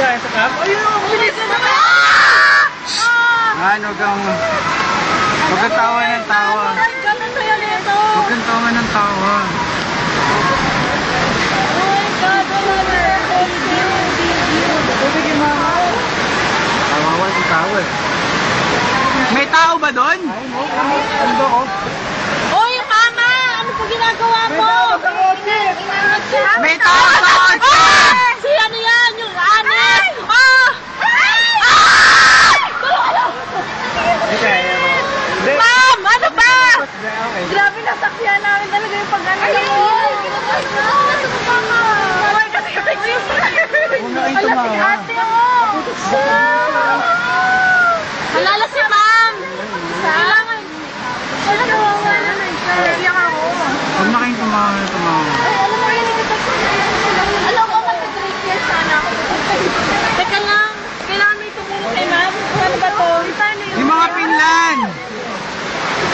Wala sa kap? Ayun! Bilis na naman! Ano kang... Huwag kang tawa ng tawa. Huwag kang tawa ng tawa. Tawawan yung tawa eh. May tao ba doon? Ando ko. Oy, mama! Ano po ginagawa mo? May tao sa kotse! Si ano yan? Yung ane! Ma'am! Ano ba? Grabe, nasakyan namin talaga yung pag-ano. Ayun! Ay, kasi ate mo! Malala si ma'am! Kailangan. Ano nawawa na naiyak ako. Huwag na kayong tumawa. Ay, alam mo yun, alam ko mag-3 years sana ako. Teka lang, kailangan may tumulong kay ma'am. Ano ba to? Yung mga pinlan!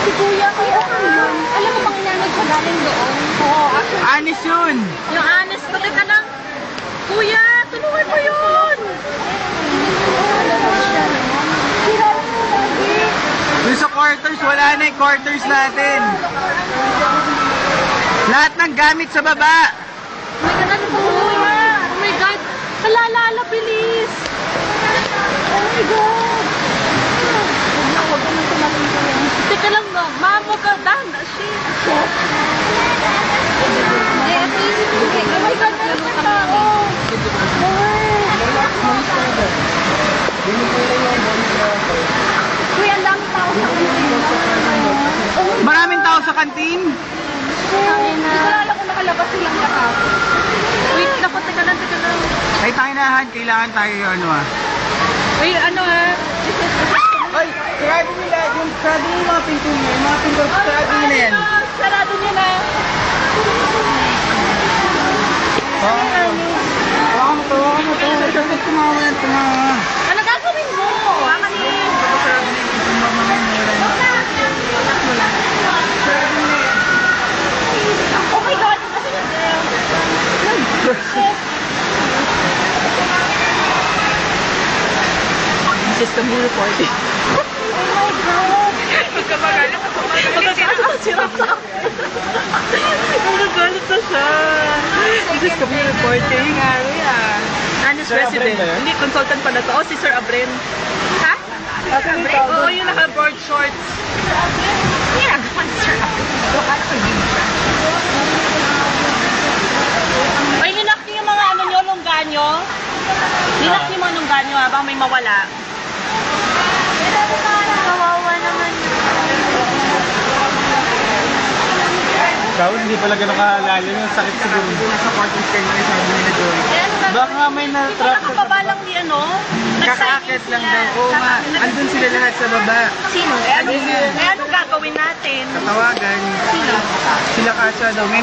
Si Kuya, alam mo bang inanod sa galing doon? Oo, actually. Anis yun! Yung honest ko, teka lang. Kuya, tulungan mo yun! Yung sa quarters, wala na yung quarters natin. Lahat ng gamit sa baba. Oh my God, ano ba? Oh my God! Nalalala, bilis! Oh my God! Huwag naman tumating ko yan. Teka lang, no? Ma'am, huwag ka down. Shit! At least, oh my God, meron na tao! Kuya, ang dami tao sa kantin. Maraming tao sa kantin. Hindi ko alam kung nakalabas silang lahat. Wait, naku, teka lang. Ay, tayo kailangan tayo ano ah. Wait, ano Ay, sarado nila. Yung sarado yung mga pinto niya. Yung mga pinto, sarado nila yan. Sarado niya na. Tawa mo to. Kasi tumawa. Ano gagawin mo? Oh my God! System mo reporting. Oh my God! Magkamagalit ako. Magkakasirap sa akin. Magagalit na siya. System mo reporting. Honest resident. Hindi, consultant pala to. Oh, si Sir Abren. Ha? Oo, yung naka-board shorts. Yeah, Sir Abren. Ay, ninak niyo yung mga ano nyo, lungganyo? Ninak niyo yung mga lungganyo habang may mawala. Kawawa naman. Ikaw, hindi pala gano'n kalalim yung sakit siguro. Sa quarters kayo na sabi ni Joy. Baka may na-trap sa... Nakababalang ni ano? Kakaakit lang daw. Oo nga, andun sila lahat sa baba. Sino? Ano gagawin natin? Katawagan. Sino? Sila Kasha daw. May